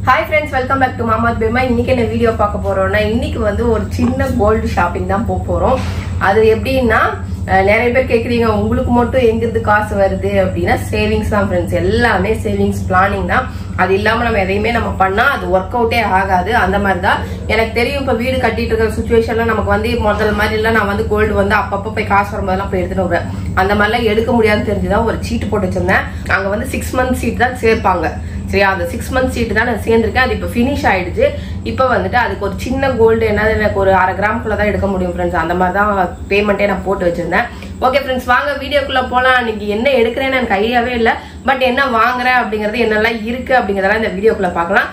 Hi friends, welcome back to Mama's Bema. இன்னைக்கு என்ன video பார்க்க போறோம்னா இன்னைக்கு வந்து ஒரு சின்ன கோல்ட் ஷாப்பிங் தான் போறோம். அது எப்படின்னா நிறைய பேர் கேக்குறீங்க உங்களுக்கு மட்டும் எங்க இருந்து காசு வருது அப்படினா சேவிங்ஸ் தான் फ्रेंड्स. எல்லாமே சேவிங்ஸ் பிளானிங் தான். அது இல்லாம நம்ம எதையுமே நம்ம பண்ணா அது வொர்க் அவுட்டே ஆகாது. அந்த மாதிரி தான் எனக்கு தெரியும். இப்ப வீடு கட்டிட்டு இருக்கிற சிச்சுவேஷன்ல நமக்கு வந்து முதல் மாதிரி இல்ல நான் வந்து கோல்டு வந்து அப்பப்ப போய் காசு வரும்போதெல்லாம் போய் எடுத்துட்டு வருவேன். அந்த மாதிரிலாம் எடுக்க முடியாதுன்னு தெரிஞ்சுதான் ஒரு சீட்டு போட்டு வச்சிருந்தேன். அங்க வந்து 6 month சீட் தான் சேர்ப்பாங்க. சரியா, அந்த 6 month சீட்டு தான் நான் சேர்ந்திருக்கேன். அது இப்போ ஃபினிஷ் ஆயிடுச்சு. இப்போ வந்துட்டு அதுக்கு ஒரு சின்ன கோல்டு என்னது எனக்கு ஒரு 1/2 கிராம்குள்ள தான் எடுக்க முடியும் ஃப்ரெண்ட்ஸ். அந்த மாதிரி தான் பேமெண்ட்டே நான் போட்டு வச்சிருந்தேன். ஓகே ஃப்ரெண்ட்ஸ், வாங்க வீடியோக்குள்ள போலாம். இன்னைக்கு என்ன எடுக்கிறேன்னு எனக்கு ஐடியாவே இல்லை. பட் என்ன வாங்குறேன் அப்படிங்கறது என்னெல்லாம் இருக்கு அப்படிங்கறதெல்லாம் இந்த வீடியோக்குள்ள பார்க்கலாம்.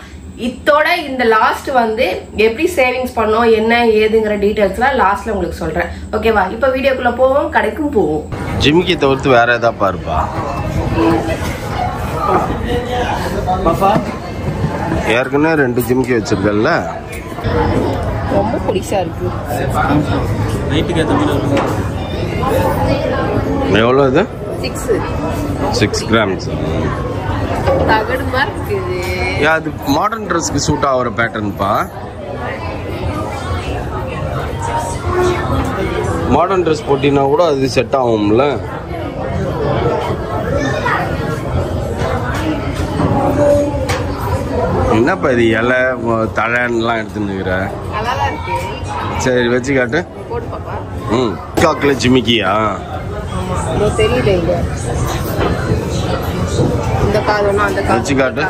இதோட இந்த லாஸ்ட் வந்து எப்படி சேவிங்ஸ் பண்ணோம் என்ன ஏதுங்கிற டீடைல்ஸ்லாம் லாஸ்ட்ல உங்களுக்கு சொல்றேன். ஓகேவா, இப்போ வீடியோக்குள்ள போவோம், கடைக்கும் போவோம். ஜிமிக்கி தவிர்த்து வேற ஏதாவது பாருப்பா. ஏற்கனவே 2 ஜிமிக்கி வச்சிருக்கல, ரொம்ப புடிசா இருக்கு. எவ்வளோ இது? 6 கிராம்ஸ். தகடு மாதிரி இருக்குது. அது மாடர்ன் ட்ரெஸ்க்கு சூட் ஆகிற பேட்டர்ன்பா. மாடர்ன் ட்ரெஸ் போட்டினா கூட அது செட் ஆகும்ல. என்னப்பா இது இலை தழைன்னுலாம் எடுத்துன்னுக்கிற? சரி வச்சு காட்டு. காக்குல ஜிமிக்கியா? வச்சு காட்டு.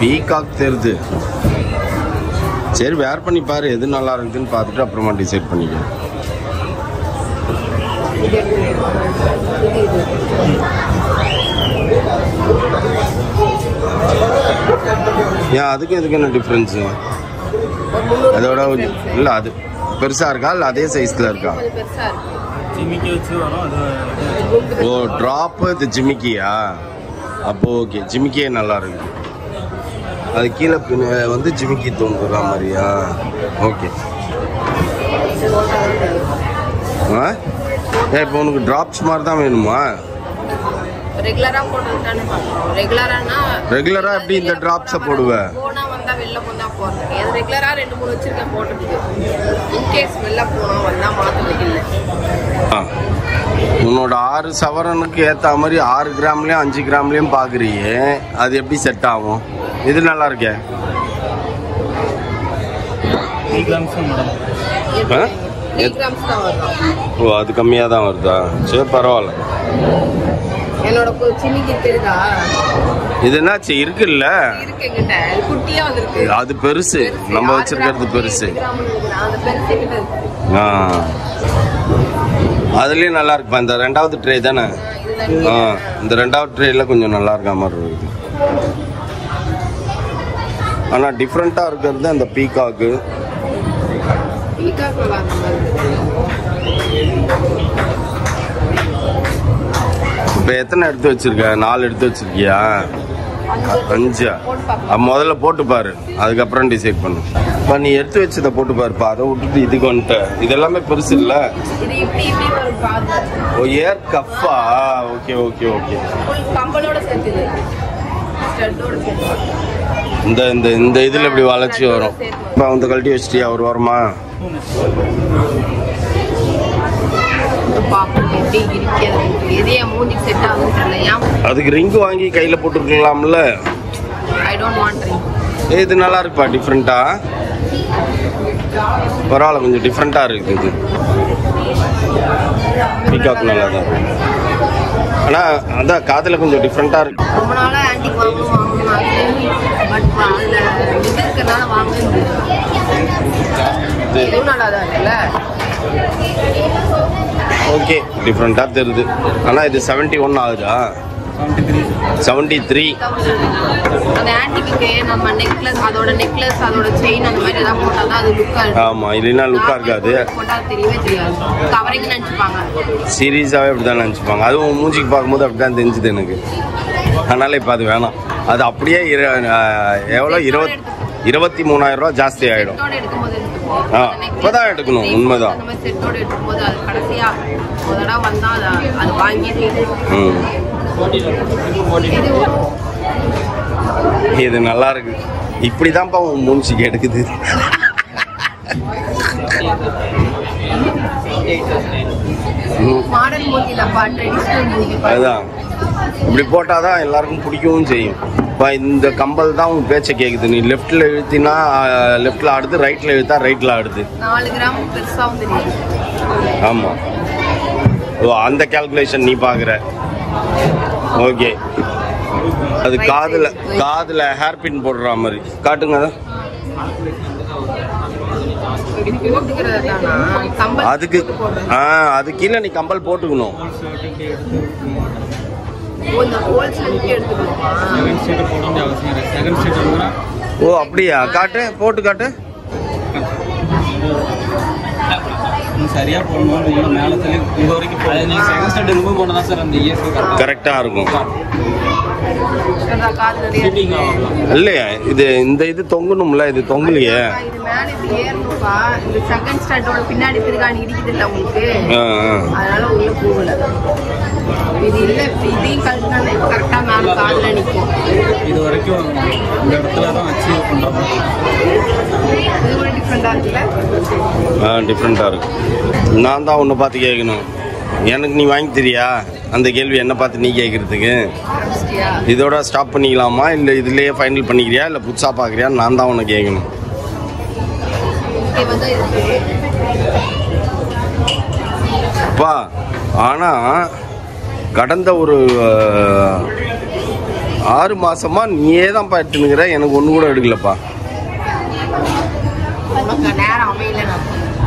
பீகாக் தெரியுது. சரி வேர் பண்ணி பாரு, எது நல்லா இருக்குதுன்னு பார்த்துட்டு அப்புறமா டிசைட் பண்ணிக்க. ஏன் அதுக்கு எதுக்கு என்ன டிஃப்ரென்ஸு? அதோட இல்லை அது பெருசாக இருக்கா இல்லை அதே சைஸில் இருக்கா? ஓ ட்ராப்பு இது ஜிமிக்கியா? அப்போ ஓகே, ஜிமிக்கியே நல்லா இருக்கு. அது கீழே வந்து ஜிமிக்கி தூங்குற மாதிரியா? ஓகே. இப்போ உனக்கு ட்ராப்ஸ் மாதிரி தான் வேணுமா? ரெகுலரா போடுறதுதானே பண்றோம். ரெகுலரா எப்படி இந்த டிராப்ஸை போடுவேன்? போனா வந்தா வெளில போனா போறேன். இது ரெகுலரா 2-3 வச்சிருக்கேன் போடுறதுக்கு. இன் கேஸ் வெளில போனா வந்தா மாத்துறது இல்ல. உன்னோட 6 சவரனுக்கு ஏத்த மாதிரி 6 கிராம்லயும் 5 கிராம்லயும் பாக்குறியே, அது எப்படி செட் ஆகும்? இது நல்லா இருக்கே. 3 கிராம்ஸ் தான் வருது. ஓ அது கம்மியா தான் வருதா? சரி பரவாயில்ல. என்னோட சின்னிக்கு தெரியுதா? இது என்னாச்சு இருக்குல்ல? இருக்குங்கிட்ட குட்டியா வந்திருக்கு. அது பெருசு, நம்ம வச்சிருக்கிறது பெருசு. அதுலயும் நல்லா இருக்குப்பா. இந்த 2வது ட்ரே தானே? இந்த 2வது ட்ரேல கொஞ்சம் நல்லா இருக்க மாதிரி இருக்குது. ஆனா டிஃப்ரெண்டா இருக்கிறது அந்த பீகாக்கு. இப்போ எத்தனை எடுத்து வச்சிருக்க? 4 எடுத்து வச்சிருக்கியா? 5? முதல்ல போட்டு பாரு, அதுக்கப்புறம் டிசைட் பண்ணு. இப்போ நீ எடுத்து வச்சதை போட்டு பாருப்பா. அதை விட்டுட்டு இதுக்கு வந்துட்ட. இது எல்லாமே பெருசு இல்ல? Oh air cafe? Okay okay okay. இந்த இந்த இந்த இதுல இப்படி வளைச்சி வரும். இப்போ அந்த கழட்டி வச்சிட்டியா? ஒரு வாரமா? அதுக்கு ரிங் வாங்கி கையில போட்டுருக்கலாம்ல. இது நல்லா இருக்குப்பா, டிஃப்ரெண்டா. பரவாயில்ல, கொஞ்சம் டிஃப்ரெண்டா இருக்கு. இது பீகாக் நல்லா தான் இருக்கு. ஆனா அதான் காதுல கொஞ்சம் டிஃப்ரெண்டா இருக்கு. ஓகே டிஃப்ரெண்டா தெரியுது. ஆனா இது 71 ஆகுதா? 73. ஆமா, இல்லைன்னா லுக்கா இருக்காது. சீரியஸாவே அப்படிதான் நினைச்சுப்பாங்க. அதுவும் மூஞ்சிக்கு பார்க்கும்போது அப்படிதான் தெரிஞ்சுது எனக்கு. அதனால இப்ப அது வேணாம். அது அப்படியே எவ்வளோ 23,000 ரூபா ஜாஸ்தி ஆயிடும். இப்பதான் எடுக்கணும். உண்மைதான். இது நல்லா இருக்கு. இப்படிதான்ப்பா உன் மூஞ்சிக்கு எடுக்குது. அதுதான் இப்படி போட்டாதான் எல்லாருக்கும் பிடிக்கவும் செய்யும். இப்போ இந்த கம்பல் தான் உன் பேச்சை கேட்குது. நீ லெஃப்ட்ல இழுத்தினா லெஃப்ட்ல ஆடுது, ரைட்ல இழுத்தா ரைட்ல ஆடுது. 4 கிராம் பெருசாவும் தெரியுது. ஆமா, ஓ அந்த கால்குலேஷன் நீ பாக்குற. ஓகே, அது காதுல ஹேர் பின் போடுற மாதிரி காட்டுங்க. அதுக்கு அது கீழே நீ கம்பல் போட்டுக்கணும். ஓ அப்படியா? காட்டு, போட்டு காட்டு. சரியா போடணும். மேல தள்ளி இது வரைக்கும் செகண்ட் ஸ்டெப் ரிமூவ் பண்ணா சார் அந்த இயர்ஸ் கரெக்டா இருக்கும். இல்லையா இது இந்த இது தொங்கணும்ல, இது தொங்கலையே. இது மேல இப்படி ஏறணும்பா. இந்த செகண்ட் ஸ்டார்ட்டோட பின்னாடி திருகாணி இடிக்குது இல்ல உங்களுக்கு, அதனால உள்ள போகல. இது இல்ல, இதையும் கழட்டினாலே கரெக்டா மேல காதுல நிக்கும். இது வரைக்கும் இந்த இடத்துல தான் அச்சீவ் பண்றோம். இது ஒரு டிஃபரெண்டா இருக்குல்ல? டிஃபரெண்டா இருக்கு. நான் தான் உன்னை பார்த்து கேட்கணும். எனக்கு நீ வாங்கி தெரியா அந்த கேள்வி என்ன பார்த்து நீ கேட்கறதுக்கு? இதோட ஸ்டாப் பண்ணிக்கலாமா, இல்லை இதுலயே ஃபைனல் பண்ணிக்கிறியா, இல்லை புதுசாக பார்க்குறியா? நான் தான் உன்னை கேட்கணும். அப்பா ஆனால் கடந்த ஒரு 6 மாசமா நீயே தான் எடுத்துனுங்கிற, எனக்கு ஒன்று கூட எடுக்கலப்பா.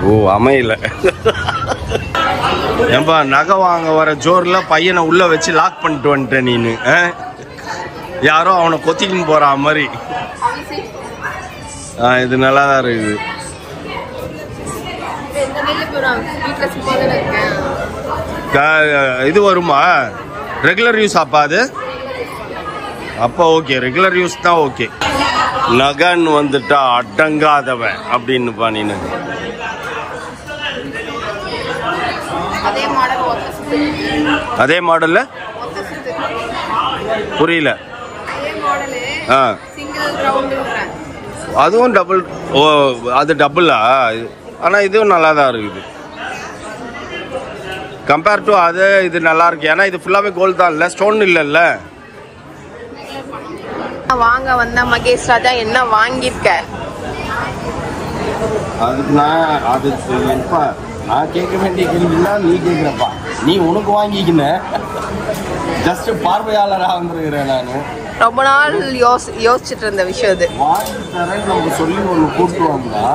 ஓ அமையல. ஏன்பா நகை வாங்க வர ஜோர்ல பையனை உள்ள வச்சு லாக் பண்ணிட்டு வந்துட்ட நீனு. யாரோ அவனை கொத்திக்கின்னு போற மாதிரி. இது நல்லா தான் இருக்குது. இது வருமா ரெகுலர் யூஸ்? அப்பா அது அப்போ ஓகே, ரெகுலர் யூஸ் தான் ஓகே. நகன் வந்துட்டா அடங்காதவன் அப்படின்னுப்பா நீனு. அதே மாடல்ல புரியல. அதுவும் டபுள். ஓ அது டபுளா? ஆனா இதுவும் நல்லா தான் இருக்குது கம்பேர் டு அது. இது நல்லா இருக்கு, ஏன்னா இது ஃபுல்லாவே கோல்டு தான் இல்ல, ஸ்டோன் இல்லல்ல. வாங்க வந்த மகேஷ் ராஜா என்ன வாங்கிருக்க? அதுக்கு நான் கேட்க வேண்டிய கேள்விலாம் நீ கேட்குறப்பா. நீ உனக்கு வாங்கிக்கின ஜஸ்ட் பார்வையாளராக வந்துருக்கிறேன். நான் ரொம்ப நாள் யோசிச்சுட்டு இருந்த விஷயம் அது. வாங்கி தரேன் நம்ம சொல்லி ஒன்று கூப்பிட்டுவாங்களா,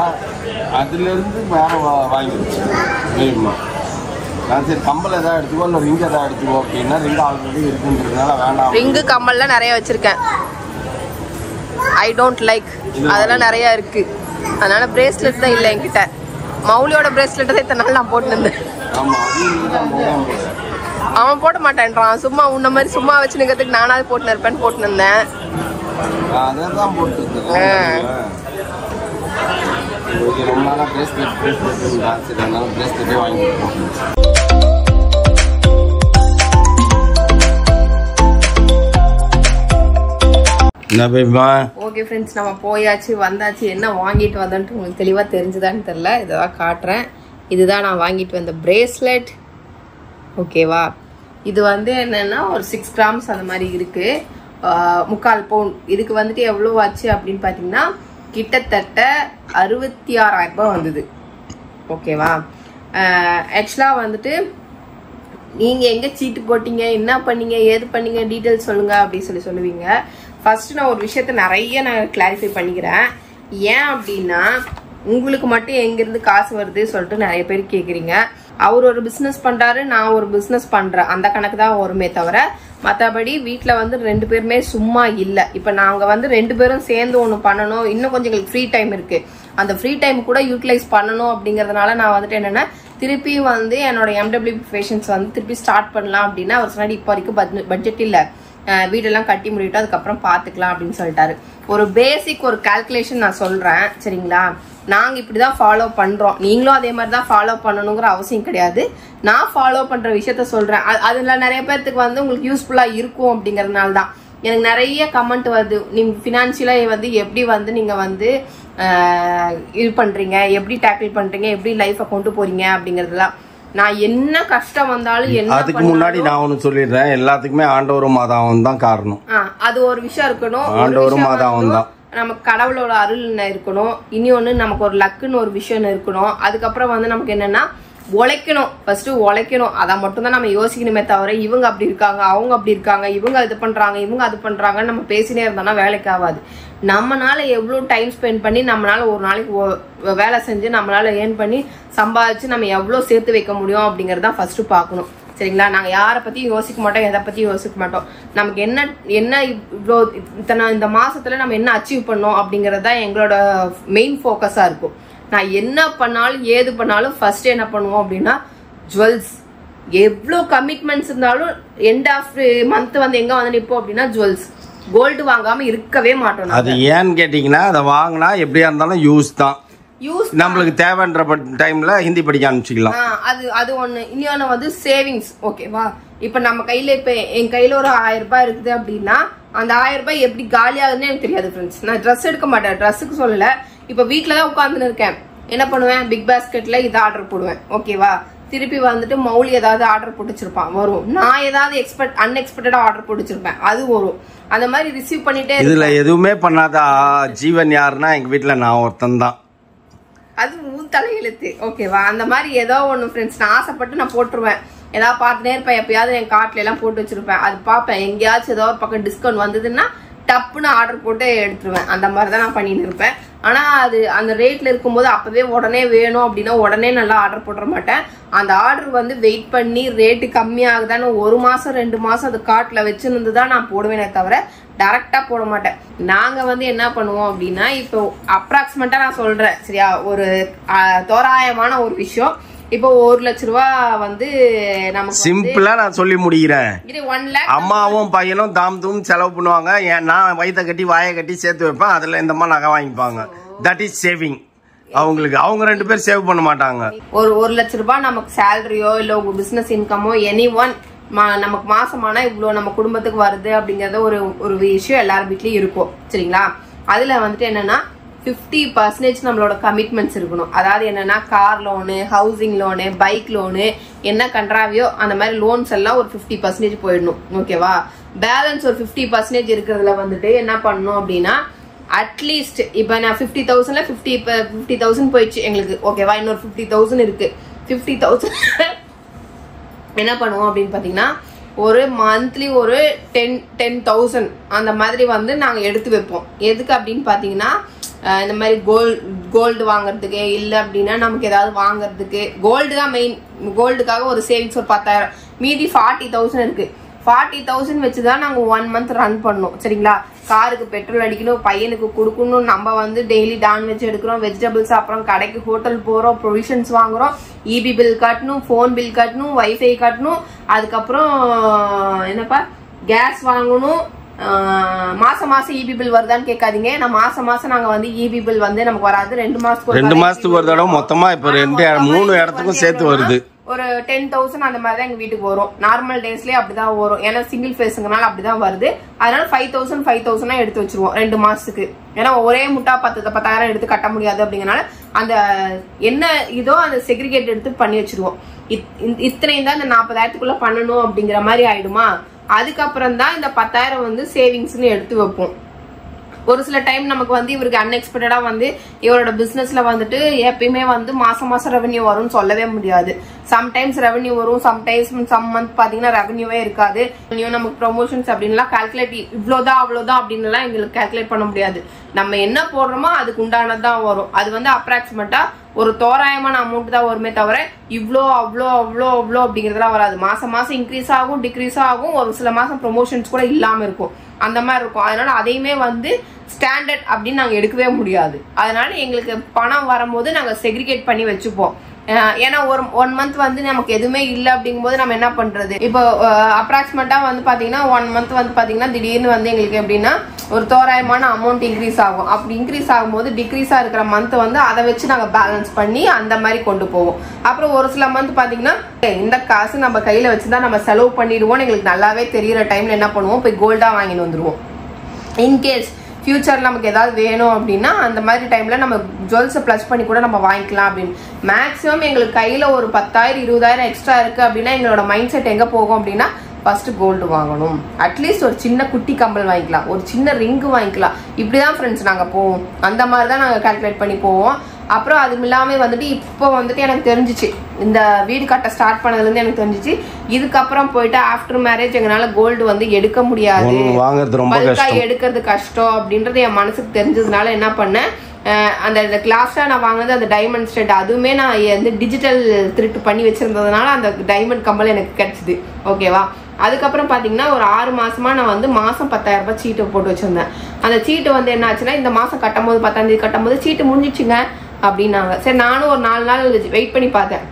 அதுலேருந்து வேற வாங்கிடுச்சு. சரிம்மா, நான் சரி கம்பல் எதாவது எடுத்துக்கோ, இல்லை ரிங் எதாவது எடுத்துக்கோ அப்படின்னா ரிங் ஆல்ரெடி இருக்குன்றதுனால வேண்டாம். ரிங்கு கம்மல்லாம் நிறைய வச்சிருக்கேன். ஐ டோன்ட் லைக், அதெல்லாம் நிறைய இருக்கு. அதனால பிரேஸ்லெட் தான் இல்லை என்கிட்ட. மௌலியோட பிரேஸ்லெட் தான் இத்தனை நாள் நான் போட்டுருந்தேன். அவன் போட மாட்டேன்றான். சும்மா உன்ன மாதிரி சும்மா வச்சு நிக்கிறதுக்கு நானாவது போட்டு இருப்பேன்னு போட்டு இருந்தேன். ஓகே ஃப்ரெண்ட்ஸ், நம்ம போயாச்சு வந்தாச்சு. என்ன வாங்கிட்டு வந்தோன்ட்டு உங்களுக்கு தெளிவாக தெரிஞ்சுதான்னு தெரில. இதான் காட்டுறேன். இதுதான் நான் வாங்கிட்டு வந்த பிரேஸ்லெட். ஓகேவா? இது வந்து என்னன்னா ஒரு 6 கிராம்ஸ் அந்த மாதிரி இருக்கு. 3/4 பவுன். இதுக்கு வந்துட்டு எவ்வளோ ஆச்சு அப்படின்னு பார்த்தீங்கன்னா கிட்டத்தட்ட 66,000 ரூபாய் வந்தது. ஓகேவா? ஆக்சுவலாக வந்துட்டு நீங்கள் எங்கே சீட்டு போட்டீங்க, என்ன பண்ணீங்க, ஏது பண்ணீங்க, டீட்டெயில்ஸ் சொல்லுங்க அப்படின்னு சொல்லுவீங்க. ஃபர்ஸ்ட் நான் ஒரு விஷயத்த நிறைய நான் கிளாரிஃபை பண்ணிக்கிறேன். ஏன் அப்படின்னா உங்களுக்கு மட்டும் எங்கிருந்து காசு வருது சொல்லிட்டு நிறைய பேர் கேட்குறீங்க. அவர் ஒரு பிஸ்னஸ் பண்றாரு, நான் ஒரு பிஸ்னஸ் பண்றேன், அந்த கணக்கு தான் வருமே தவிர மற்றபடி வீட்டில் வந்து 2 பேருமே சும்மா இல்லை. இப்போ நாங்கள் வந்து 2 பேரும் சேர்ந்து ஒன்று பண்ணணும். இன்னும் கொஞ்சம் எங்களுக்கு ஃப்ரீ டைம் இருக்கு. அந்த ஃப்ரீ டைம் கூட யூட்டிலைஸ் பண்ணணும் அப்படிங்கறதுனால நான் வந்துட்டு என்னன்னா திருப்பி வந்து என்னோட MWP ஃபேஷன்ஸ் வந்து திருப்பி ஸ்டார்ட் பண்ணலாம் அப்படின்னா அவர் சொன்னாடி இப்போ வரைக்கும் பட்ஜெட் இல்லை, வீடெல்லாம் கட்டி முடிவிட்டு அதுக்கப்புறம் பார்த்துக்கலாம் அப்படின்னு சொல்லிட்டாரு. ஒரு பேசிக் ஒரு கால்குலேஷன் நான் சொல்றேன், சரிங்களா? நாங்க இப்படிதான் ஃபாலோ பண்றோம், நீங்களும் அதே மாதிரி தான் ஃபாலோ பண்ணணுங்கிற அவசியம் கிடையாது. நான் ஃபாலோ பண்ற விஷயத்த சொல்றேன். அதுல நிறைய பேருக்கு வந்து உங்களுக்கு யூஸ்ஃபுல்லா இருக்கும் அப்படிங்கறதுனால தான். எனக்கு நிறைய கமெண்ட் வருது, நீங்க பினான்சியலா வந்து எப்படி வந்து நீங்க வந்து இது பண்றீங்க, எப்படி டேக்கிள் பண்றீங்க, எப்படி லைஃபை கொண்டு போறீங்க அப்படிங்கறதுலாம். நான் என்ன கஷ்டம் வந்தாலும் என்ன அதுக்கு முன்னாடி நான் ஒண்ணு சொல்லிடுறேன், எல்லாத்துக்குமே ஆண்டவரும் மாதாவும் தான் காரணம். அது ஒரு விஷயம் இருக்கணும், ஆண்டவரும் மாதாவும் தான். நமக்கு கடவுளோட அருள் இருக்கணும், இனி ஒண்ணு நமக்கு ஒரு லக்குன்னு ஒரு விஷயம் இருக்கணும். அதுக்கப்புறம் வந்து நமக்கு என்னன்னா உழைக்கணும், ஃபர்ஸ்ட் உழைக்கணும். அதை மட்டும் தான் நம்ம யோசிக்கணுமே தவிர இவங்க அப்படி இருக்காங்க, அவங்க அப்படி இருக்காங்க, இவங்க இது பண்றாங்க, இவங்க அது பண்றாங்கன்னு நம்ம பேசினே இருந்தோம்னா வேலைக்கு ஆகாது. நம்மளால எவ்வளவு டைம் ஸ்பெண்ட் பண்ணி நம்மளால ஒரு நாளைக்கு வேலை செஞ்சு நம்மளால ஏர்ன் பண்ணி சம்பாதிச்சு நம்ம எவ்வளவு சேர்த்து வைக்க முடியும் அப்படிங்கறத ஃபர்ஸ்ட் பாக்கணும். சரிங்களா? நாங்க யாரை பத்தியும் யோசிக்க மாட்டோம், எதை பத்தியும் யோசிக்க மாட்டோம். நமக்கு என்ன இவ்வளோ இந்த மாசத்துல நம்ம என்ன அச்சீவ் பண்ணோம் அப்படிங்கறத எங்களோட மெயின் போக்கஸா இருக்கும். நான் என்ன பண்ணாலும் ஏது பண்ணாலும் ஃபர்ஸ்ட் என்ன பண்ணுவோம் அப்படின்னா ஜுவல்ஸ். எவ்வளவு கமிட்மெண்ட்ஸ் இருந்தாலும் எண்ட் ஆஃப் மந்த் வந்து எங்க வந்து நிப்போம் அப்படின்னா ஜுவல்ஸ். கோல்டு வாங்காம இருக்கவே மாட்டோம். அது ஏன்னு கேட்டீங்கன்னா, அதை வாங்கினா எப்படியா இருந்தாலும் யூஸ் தான். நம்மளுக்கு தேவைன்ற டைம்ல ஹிந்தி படிக்க ஆரம்பிச்சுக்கலாம். அது ஒண்ணு. இன்னொன்னு வந்து சேவிங்ஸ். ஓகேவா? இப்ப நம்ம கையில இப்ப என் கையில ஒரு 1000 ரூபாய் இருக்குது அப்படின்னா அந்த 1000 ரூபாய் எப்படி காலி ஆகுதுன்னு எனக்கு தெரியாது ஃப்ரெண்ட்ஸ். நான் ட்ரெஸ் எடுக்க மாட்டேன், ட்ரெஸ்ஸுக்கு சொல்லல. இப்ப வீட்டுலதான் உட்கார்ந்துன்னு இருக்கேன், என்ன பண்ணுவேன், பிக் பாஸ்கெட்ல இதை ஆர்டர் போடுவேன். ஓகேவா? திருப்பி வந்துட்டு மௌலி ஏதாவது ஆர்டர் போட்டு வச்சிருப்பான், வரும். நான் ஏதாவது அன்எக்ஸ்பெக்டடா ஆர்டர் போட்டு வச்சிருப்பேன், அது வரும். அந்த மாதிரி ரிசீவ் பண்ணிட்டே. இதுல எதுவுமே பண்ணாத ஜீவன் யாருன்னா எங்க வீட்டுல நான் ஒருத்தன் தான். அது உன் தலையெழுத்து. ஓகேவா? அந்த மாதிரி ஏதோ ஒண்ணு ஃப்ரெண்ட்ஸ் நான் ஆசைப்பட்டு நான் போட்டுருவேன். ஏதாவது பார்த்துட்டே இருப்பேன், எப்பயாவது என் கார்ட்ல எல்லாம் போட்டு வச்சிருப்பேன், அது பார்ப்பேன். எங்கேயாச்சும் ஏதோ ஒரு பக்கம் டிஸ்கவுண்ட் வந்ததுன்னா டப்புன்னு ஆர்டர் போட்டு எடுத்துருவேன். அந்த மாதிரி தான் நான் பண்ணிட்டு இருப்பேன். ஆனா அது அந்த ரேட்ல இருக்கும்போது அப்பவே உடனே வேணும் அப்படின்னா உடனே நல்லா ஆர்டர் போட்டுற மாட்டேன். அந்த ஆர்டர் வந்து வெயிட் பண்ணி ரேட்டு கம்மியாகுதான்னு 1 மாசம் 2 மாசம் அது கார்ட்ல வச்சிருந்து தான் நான் போடுவேனே தவிர டைரக்டா போட மாட்டேன். நாங்க வந்து என்ன பண்ணுவோம் அப்படின்னா, இப்போ அப்ராக்சிமேட்டா நான் சொல்றேன் சரியா, ஒரு தோராயமான ஒரு விஷயம். இப்போ 1 லட்ச ரூபாய் வந்து நமக்கு சிம்பிளா நான் சொல்லி முடிக்கிறேன். 1 lakh அம்மாவும் பையனும் தாம் தூம் செலவு பண்ணுவாங்க. நான் வயிற்ற கட்டி வாயை கட்டி சேர்த்து வைப்பேன், அதுல இந்த மாதிரி நகை வாங்கிப்பாங்க. That is saving. அவங்களுக்கு அவங்க 2 பேர் சேவ் பண்ண மாட்டாங்க. ஒரு 1 லட்ச ரூபாய் நமக்கு சேலரியோ இல்ல உங்க பிசினஸ் இன்கமோ எனி ஒன் நமக்கு மாசமானா இவ்வளவு நம்ம குடும்பத்துக்கு வருது அப்படிங்கறது ஒரு விஷயம் எல்லார் வீட்லயும் இருக்கும். சரிங்களா? அதுல வந்துட்டு என்னன்னா 50% நம்மளோட கமிட்மெண்ட்ஸ் இருக்கணும். அதாவது என்னன்னா car loan, housing loan, bike loan, என்ன கண்ட்ராவியோ அந்த மாதிரி லோன்ஸ் எல்லாம் ஒரு 50% போயிடணும். ஓகேவா? பேலன்ஸ் ஒரு 50% இருக்கிறதுல வந்துட்டு என்ன பண்ணணும் அப்படின்னா, அட்லீஸ்ட் இப்ப நான் 50,000ல 50,000 போயிடுச்சு எங்களுக்கு. ஓகேவா? இன்னொரு 50,000 இருக்கு. 50,000 என்ன பண்ணுவோம் அப்படின்னு பாத்தீங்கன்னா, ஒரு மந்த்லி ஒரு 10,000 அந்த மாதிரி வந்து நாங்க எடுத்து வைப்போம். எதுக்கு அப்படின்னு பாத்தீங்கன்னா, இந்த மாதிரி கோல்டு வாங்குறதுக்கு, இல்ல அப்படின்னா நமக்கு ஏதாவது வாங்குறதுக்கு. கோல்டு தான் மெயின். கோல்டுக்காக ஒரு சேவிங்ஸ் ஒரு 10,000, மீதி 40,000 இருக்கு. 40,000 வச்சுதான் நாங்க 1 மந்த் ரன் பண்ணோம். சரிங்களா? காருக்கு பெட்ரோல் அடிக்கணும், பையனுக்கு கொடுக்கணும், நம்ம வந்து டெய்லி நான்வெஜ் எடுக்கிறோம், வெஜிடபிள்ஸ், அப்புறம் கடைக்கு ஹோட்டல் போறோம், ப்ரொவிஷன்ஸ் வாங்குறோம், இபி பில் கட்டணும், போன் பில் கட்டணும், வைஃபை கட்டணும், அதுக்கப்புறம் என்னப்பா கேஸ் வாங்கணும். மாசம் இபி பில் வருதான்னு கேட்காதீங்க. நான் மாசம் நாங்க வந்து இபி பில் வந்து நமக்கு வராது. 2 மாசத்துக்கு ஒரு தடவை மொத்தமா இப்ப 3 இடத்துக்கும் சேர்த்து வருது. ஒரு 10,000 அந்த மாதிரி தான் எங்க வீட்டுக்கு வரும். நார்மல் டேஸ்லயே அப்படிதான் வரும். ஏன்னா சிங்கிள் ஃபேஸுங்கனால அப்படிதான் வருது. அதனால 5,000 எடுத்து வச்சிருவோம் 2 மாசத்துக்கு. ஏன்னா ஒரே முட்டா 10,000 எடுத்து கட்ட முடியாது அப்படிங்கறனால அந்த என்ன இதோ அந்த செக்ரிகேட் எடுத்து பண்ணி வச்சிருவோம். இத்தனையும் தான் இந்த 40,000க்குள்ள பண்ணணும் அப்படிங்கிற மாதிரி ஆயிடுமா. அதுக்கப்புறம் தான் இந்த 10,000 வந்து சேவிங்ஸ்ன்னு எடுத்து வைப்போம். ஒரு சில டைம் நமக்கு வந்து இவருக்கு அன்எக்ஸ்பெக்டடா வந்து இவரோட பிசினஸ்ல வந்துட்டு எப்பயுமே வந்து மாசம் ரெவென்யூ வரும்னு சொல்லவே முடியாது. சம்டைம்ஸ் ரெவென்யூ வரும், சம்டைம்ஸ் சம் மந்த் பாத்தீங்கன்னா ரெவென்யூவே இருக்காது. நமக்கு ப்ரொமோஷன்ஸ் அப்படின்லாம் கால்குலேட் இவ்வளவுதான் அவ்வளவுதான் அப்படின்னு எங்களுக்கு கால்குலேட் பண்ண முடியாது. நம்ம என்ன போடுறோமோ அதுக்கு உண்டானதான் வரும். அது வந்து அப்ராக்சிமேட்டா ஒரு தோராயமான அமௌண்ட் தான் வருமே தவிர இவ்வளோ அவ்வளோ அவ்வளோ அவ்வளோ அப்படிங்கறதுலாம் வராது. மாசம் இன்க்ரீஸ் ஆகும், டிக்ரீஸ் ஆகும். ஒரு சில மாசம் ப்ரொமோஷன்ஸ் கூட இல்லாம இருக்கும், அந்த மாதிரி இருக்கும். அதனால அதையுமே வந்து ஸ்டாண்டர்ட் அப்படின்னு நாங்க எடுக்கவே முடியாது. அதனால எங்களுக்கு பணம் வரும்போது நாங்க செக்ரிகேட் பண்ணி வச்சுப்போம். ஏன்னா ஒரு 1 மந்த் வந்து நமக்கு எதுவுமே இல்லை அப்படிங்கும் போது நம்ம என்ன பண்றது. இப்போ அப்ராக்சிமேட்டா வந்து பாத்தீங்கன்னா 1 மந்த் வந்து பாத்தீங்கன்னா திடீர்னு வந்து எங்களுக்கு எப்படின்னா ஒரு தோராயமான அமௌண்ட் இன்க்ரீஸ் ஆகும். அப்படி இன்க்ரீஸ் ஆகும்போது டிக்ரீஸா இருக்கிற மந்த் வந்து அதை வச்சு நாங்க பேலன்ஸ் பண்ணி அந்த மாதிரி கொண்டு போவோம். அப்புறம் ஒரு சில மந்த் பாத்தீங்கன்னா இந்த காசு நம்ம கையில வச்சுதான் நம்ம செலவு பண்ணிடுவோம் எங்களுக்கு நல்லாவே தெரியற டைம்ல என்ன பண்ணுவோம், போய் கோல்டா வாங்கிட்டு வந்துருவோம். இன்கேஸ் ஃபியூச்சர்ல நமக்கு ஏதாவது வேணும் அப்படின்னா அந்த மாதிரி டைம்ல நம்ம ஜுவல்ஸை பிளஸ் பண்ணி கூட நம்ம வாங்கிக்கலாம் அப்படின்னு. மேக்ஸிமம் எங்களுக்கு கையில ஒரு 10,000 20,000 எக்ஸ்ட்ரா இருக்கு அப்படின்னா எங்களோட மைண்ட் செட் எங்க போகும் அப்படின்னா ஃபர்ஸ்ட் கோல்டு வாங்கணும், அட்லீஸ்ட் ஒரு சின்ன குட்டி கம்பல் வாங்கிக்கலாம், ஒரு சின்ன ரிங்கு வாங்கிக்கலாம். இப்படிதான் ஃப்ரெண்ட்ஸ் நாங்க போவோம். அந்த மாதிரி தான் நாங்க கால்குலேட் பண்ணி போவோம். அப்புறம் அது இல்லாம வந்துட்டு இப்போ வந்துட்டு எனக்கு தெரிஞ்சிச்சு, இந்த வீடு கட்ட ஸ்டார்ட் பண்ணதுல இருந்து எனக்கு தெரிஞ்சிச்சு இதுக்கப்புறம் போயிட்டு ஆஃப்டர் மேரேஜ் எங்களால கோல்டு வந்து எடுக்க முடியாது, எடுக்கிறது கஷ்டம் அப்படின்றது என் மனசுக்கு தெரிஞ்சதுனால என்ன பண்ணேன், அந்த லாஸ்டா நான் வாங்கினது அந்த டைமண்ட் ஸ்டெட் அதுவுமே நான் வந்து டிஜிட்டல் திருட்டு பண்ணி வச்சிருந்ததுனால அந்த டைமண்ட் கம்பல் எனக்கு கிடைச்சிது. ஓகேவா. அதுக்கப்புறம் பாத்தீங்கன்னா ஒரு 6 மாசமா நான் வந்து மாசம் 10,000 ரூபாய் சீட்டு போட்டு வச்சிருந்தேன். அந்த சீட்டு வந்து என்ன ஆச்சுன்னா இந்த மாசம் கட்டும் போது 10ஆம் தேதி கட்டும் போது சீட்டு முடிஞ்சிச்சுங்க அப்படின்னாங்க. சரி நானும் ஒரு 4 நாள் வெயிட் பண்ணி பார்த்தேன்,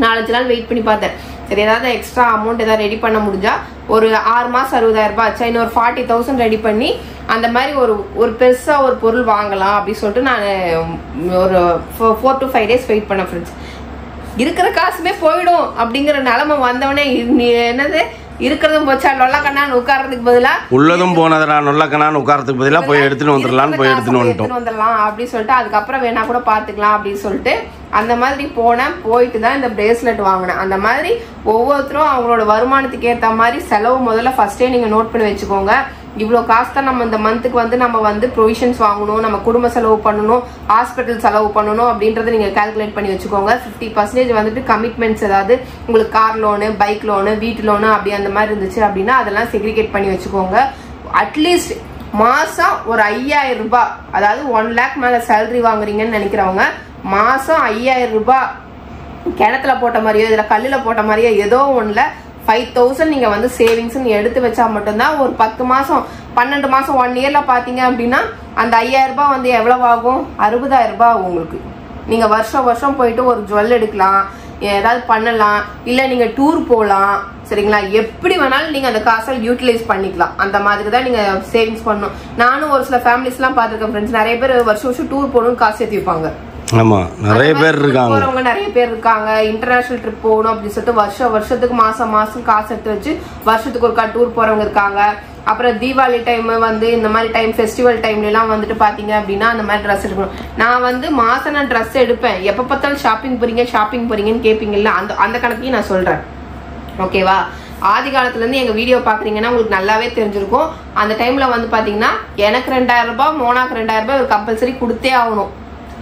4-5 நாள் வெயிட் பண்ணி பார்த்தேன். சரி ஏதாவது எக்ஸ்ட்ரா அமௌண்ட் ஏதாவது ரெடி பண்ண முடிஞ்சா ஒரு 6 மாசம் 60,000 ரூபாய் ஆச்சா, இன்னொரு 40,000 ரெடி பண்ணி அந்த மாதிரி ஒரு பெருசா ஒரு பொருள் வாங்கலாம் அப்படின்னு சொல்லிட்டு நான் ஒரு 4 to 5 days வெயிட் பண்ணேன் ஃப்ரெண்ட்ஸ். இருக்கிற காசுமே போயிடும் அப்படிங்கிற நிலைமை வந்தவனே என்னது இருக்கிறதும் போச்சா நொல்லா கண்ணான்னு உட்கார்றதுக்கு பதிலா உள்ளதும் போனதுடா நொல்லா கண்ணான்னு உட்கார்றதுக்கு பதிலா போய் எடுத்துட்டு வந்துடலாம் அப்படின்னு சொல்லிட்டு அதுக்கப்புறம் வேணா கூட பாத்துக்கலாம் அப்படின்னு சொல்லிட்டு அந்த மாதிரி போனேன். போயிட்டு தான் இந்த பிரேஸ்லெட் வாங்கினேன். அந்த மாதிரி ஒவ்வொருத்தரும் அவங்களோட வருமானத்துக்கு ஏற்ற மாதிரி செலவு முதல்ல ஃபர்ஸ்டே நீங்க நோட் பண்ணி வச்சுக்கோங்க. இவ்வளவு காசு தான் நம்ம இந்த மந்த்துக்கு வந்து நம்ம வந்து ப்ரொவிஷன்ஸ் வாங்கணும், நம்ம குடும்ப செலவு பண்ணணும், ஹாஸ்பிட்டல் செலவு பண்ணணும் அப்படின்றத நீங்க கால்குலேட் பண்ணி வச்சுக்கோங்க. 50% வந்துட்டு கமிட்மெண்ட்ஸ், ஏதாவது உங்களுக்கு கார் லோனு, பைக் லோனு, வீட்டு லோனு அப்படி அந்த மாதிரி இருந்துச்சு அப்படின்னா அதெல்லாம் செக்ரிகேட் பண்ணி வச்சுக்கோங்க. அட்லீஸ்ட் மாசம் ஒரு 5,000 ரூபாய், அதாவது 1 lakh மேல சேலரி வாங்குறீங்கன்னு நினைக்கிறவங்க மாசம் 5,000 ரூபாய் கிணத்துல போட்ட மாதிரியோ இதுல கல்லுல போட்ட மாதிரியோ ஏதோ ஒண்ணுல 5,000 நீங்க வந்து சேவிங்ஸ் எடுத்து வச்சா மட்டும்தான் ஒரு 10 மாசம் 12 மாசம் 1 இயர்ல பாத்தீங்க அப்படின்னா அந்த 5,000 ரூபாய் வந்து எவ்வளவு ஆகும், 60,000 ரூபாய் ஆகும் உங்களுக்கு. நீங்க வருஷம் வருஷம் போயிட்டு ஒரு ஜுவல் எடுக்கலாம், ஏதாவது பண்ணலாம், இல்ல நீங்க டூர் போகலாம். சரிங்களா. எப்படி வேணாலும் நீங்க அந்த காசை யூட்டிலைஸ் பண்ணிக்கலாம். அந்த மாதிரி தான் நீங்க சேவிங்ஸ் பண்ணணும். நானும் ஒரு சில ஃபேமிலிஸ் எல்லாம் பாத்துருக்கேன் ஃப்ரெண்ட்ஸ், நிறைய பேர் வருஷம் வருஷம் டூர் போகணும்னு காசு ஏற்றி வைப்பாங்க. ஆமா நிறைய பேர் இருக்காங்க, போறவங்க நிறைய பேர் இருக்காங்க. இன்டர்நேஷனல் ட்ரிப் போகணும் அப்படின்னு சொல்லிட்டு வருஷத்துக்கு மாசம் மாசம் காசு எடுத்து வச்சு வருஷத்துக்கு ஒரு டூர் போறவங்க இருக்காங்க. அப்புறம் தீபாவளி டைம் வந்து இந்த மாதிரி டைம் ஃபெஸ்டிவல் டைம்ல எல்லாம் வந்துட்டு பாத்தீங்க அப்படின்னா அந்த மாதிரி ட்ரெஸ் எடுக்கணும். நான் வந்து மாசம் நான் ட்ரெஸ் எடுப்பேன். எப்ப பார்த்தாலும் ஷாப்பிங் போறீங்கன்னு கேட்பீங்கல்ல, அந்த கணக்கையும் நான் சொல்றேன். ஓகேவா. ஆதி காலத்துல இருந்து எங்க வீடியோ பாக்குறீங்கன்னா உங்களுக்கு நல்லாவே தெரிஞ்சிருக்கும். அந்த டைம்ல வந்து பாத்தீங்கன்னா எனக்கு 2,000 ரூபாய், மோனாக்கு 2,000 ரூபாய் கம்பல்சரி கொடுத்தே ஆகணும்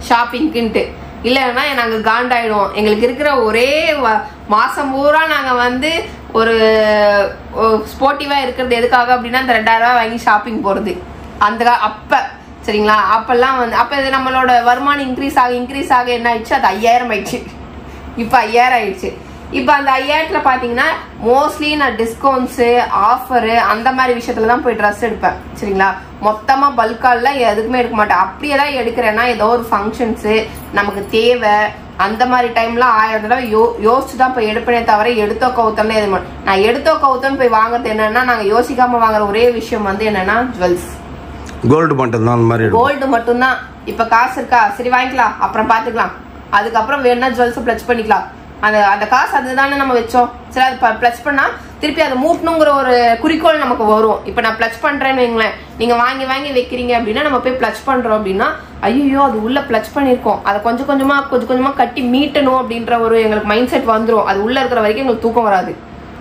ஷாப்பிங்க்குன்ட்டு. இல்லைன்னா நாங்க காண்டாயிடுவோம். எங்களுக்கு இருக்கிற ஒரே மாசம் பூரா நாங்க வந்து ஒரு ஸ்போர்ட்டிவா இருக்கிறது எதுக்காக அப்படின்னா அந்த 2,000 ரூபாய் வாங்கி ஷாப்பிங் போறது. அப்ப சரிங்களா. அப்பெல்லாம் வந்து அப்ப நம்மளோட வருமானம் இன்க்ரீஸ் ஆக என்ன ஆயிடுச்சு, அது 5,000 ஆயிடுச்சு. இப்ப 5,000 ஆயிடுச்சு. இப்ப அந்த 5,000ல பாத்தீங்கன்னா மோஸ்ட்லி நான் டிஸ்கவுண்ட்ஸ், ஆஃபரு அந்த மாதிரி விஷயத்துலதான் போய் ட்ரெஸ் எடுப்பேன். சரிங்களா. மொத்தமா பல்கால எதுக்குமே எடுக்க மாட்டேன். அப்படியே தான் எடுக்கிறேன்னா ஏதோ ஒரு ஃபங்க்ஷன்ஸ் நமக்கு தேவை அந்த மாதிரி டைம்ல 1000 தடவை யோசிச்சுதான் போய் எடுப்பேனே தவிர எடுத்தோ கவுத்தம்னு எது நான் எடுத்தோ கவுத்தன்னு போய் வாங்குறது என்னன்னா நாங்க யோசிக்காம வாங்குற ஒரே விஷயம் வந்து என்னன்னா ஜுவல்ஸ், கோல்டு மட்டும்தான். அந்த மாதிரி கோல்டு மட்டும்தான். இப்ப காசு இருக்கா, சரி வாங்கிக்கலாம், அப்புறம் பாத்துக்கலாம், அதுக்கப்புறம் வேணா ஜுவல்ஸ் பிளச் பண்ணிக்கலாம். அந்த காசு அதுதானே நம்ம வச்சோம். சரி அது பிளச் பண்ணா திருப்பி அதை மூட்டணுங்கிற ஒரு குறிக்கோள் நமக்கு வரும். இப்ப நான் பிளச் பண்றேன்னு வைங்களேன், நீங்க வாங்கி வைக்கிறீங்க அப்படின்னா நம்ம போய் பிளச் பண்றோம் அப்படின்னா ஐயோ அது உள்ள பிளச் பண்ணிருக்கோம், அதை கொஞ்சம் கொஞ்சமா கட்டி மீட்டணும் அப்படின்ற ஒரு எங்களுக்கு மைண்ட் செட் வந்துடும். அது உள்ள இருக்கிற வரைக்கும் எங்களுக்கு தூக்கம் வராது.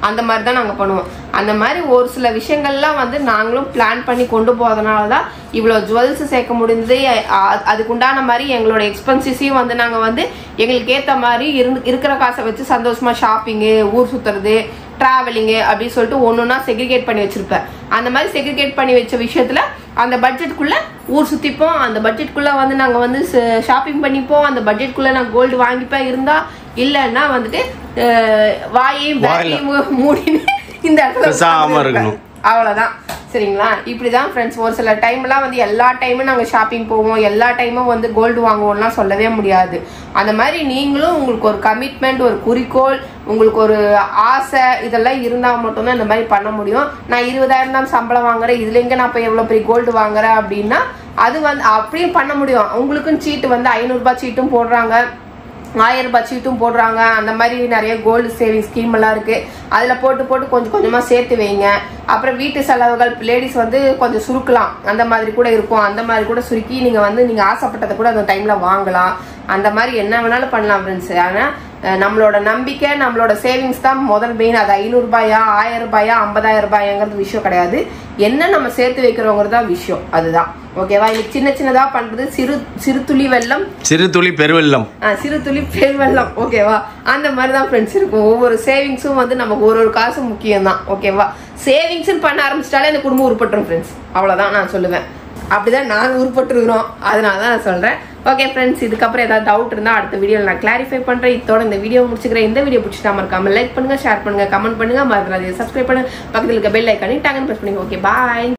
அந்த மாதிரி தான் நாங்க பண்ணுவோம். அந்த மாதிரி ஒரு சில விஷயங்கள்லாம் வந்து நாங்களும் பிளான் பண்ணி கொண்டு போறதுனாலதான் இவ்வளவு ஜுவல்ஸ் சேர்க்க முடிஞ்சது. அதுக்குண்டான மாதிரி எங்களோட எக்ஸ்பென்சிஸையும் வந்து நாங்க வந்து எங்களுக்கு ஏத்த மாதிரி இருக்கிற காசை வச்சு சந்தோஷமா ஷாப்பிங்கு, ஊர் சுத்துறது, டிராவலிங்கு அப்படின்னு சொல்லிட்டு ஒன்னொன்னா செக்ரிகேட் பண்ணி வச்சிருப்பேன். அந்த மாதிரி செக்ரிகேட் பண்ணி வச்ச விஷயத்துல அந்த பட்ஜெட்குள்ள ஊர் சுத்திப்போம், அந்த பட்ஜெட்குள்ள வந்து நாங்க வந்து ஷாப்பிங் பண்ணிப்போம், அந்த பட்ஜெட்குள்ள நான் கோல்டு வாங்கிப்பேன். இருந்தா இல்லன்னா வந்துட்டு வாயையும் மூடின்னு இந்த இடத்துல இருக்கணும். அவ்வளவுதான். சரிங்களா? இப்படிதான் ஃப்ரெண்ட்ஸ். ஒரு சில டைம்லாம் வந்து எல்லா டைமும் நாங்கள் ஷாப்பிங் போவோம், எல்லா டைமும் வந்து கோல்டு வாங்குவோம்லாம் சொல்லவே முடியாது. அந்த மாதிரி நீங்களும் உங்களுக்கு ஒரு கமிட்மெண்ட், ஒரு குறிக்கோள், உங்களுக்கு ஒரு ஆசை இதெல்லாம் இருந்தால் மட்டும்தான் இந்த மாதிரி பண்ண முடியும். நான் 20,000 தான் சம்பளம் வாங்குறேன், இதுல எங்க நான் போய் எவ்வளோ பெரிய கோல்டு வாங்குறேன் அப்படின்னா அது வந்து அப்படியும் பண்ண முடியும். உங்களுக்கும் சீட்டு வந்து 500 ரூபாய் சீட்டும் போடுறாங்க, 1000 ரூபாய் சீட்டும் போடுறாங்க. அந்த மாதிரி நிறைய கோல்டு சேவிங் ஸ்கீம் எல்லாம் இருக்கு. அதுல போட்டு போட்டு கொஞ்சம் கொஞ்சமா சேர்த்து வைங்க. அப்புறம் வீட்டு செலவுகள் லேடிஸ் வந்து கொஞ்சம் சுருக்கலாம், அந்த மாதிரி கூட இருக்கும். அந்த மாதிரி கூட சுருக்கி நீங்க வந்து நீங்க ஆசைப்பட்டதை கூட அந்த டைம்ல வாங்கலாம். அந்த மாதிரி என்ன வேணாலும் பண்ணலாம் ஃப்ரெண்ட்ஸ். ஆனா நம்மளோட நம்பிக்கை, நம்மளோட சேவிங்ஸ் தான் முதல் மெயின். அது 500 ரூபாயா, 1000 ரூபாயா, 50,000 ரூபாயாங்கிறது விஷயம் கிடையாது. என்ன நம்ம சேர்த்து வைக்கிறோங்கிறது தான் விஷயம். அதுதான் ஓகேவா? இன்னைக்கு சின்ன சின்னதா பண்றது சிறு துளி வெள்ளம், சிறு துளி பெருவெள்ளம், சிறு துளி பெருவெள்ளம். ஓகேவா? அந்த மாதிரி தான் ஃப்ரெண்ட்ஸ் இருக்கும். ஒவ்வொரு சேவிங்ஸும் வந்து நமக்கு ஒரு காசு முக்கியம் தான். ஓகேவா? சேவிங்ஸ் பண்ண ஆரம்பிச்சிட்டாலே இந்த குடும்பம் உருப்பட்டுரும் ஃப்ரெண்ட்ஸ். அவ்வளவுதான் நான் சொல்லுவேன். அப்படிதான் நாங்க உருப்பட்டுருக்கிறோம், அதனாலதான் நான் சொல்றேன். ஓகே ஃப்ரெண்ட்ஸ், இதுக்கப்புறம் ஏதாவது டவுட் இருந்தா அடுத்த வீடியோல நான் கிளாரிஃபை பண்றேன். இதோட இந்த வீடியோ முடிச்சுக்கிறேன். இந்த வீடியோ பிடிச்சிட்டா மறக்காம லைக் பண்ணுங்க, ஷேர் பண்ணுங்க, கமெண்ட் பண்ணுங்க, மறந்துடாதீங்க சப்ஸ்கிரைப் பண்ணுங்க, பக்கத்துல இருக்க பெல் ஐக்கானை டக்குன்னு பிரஸ் பண்ணுங்க. ஓகே, பாய்.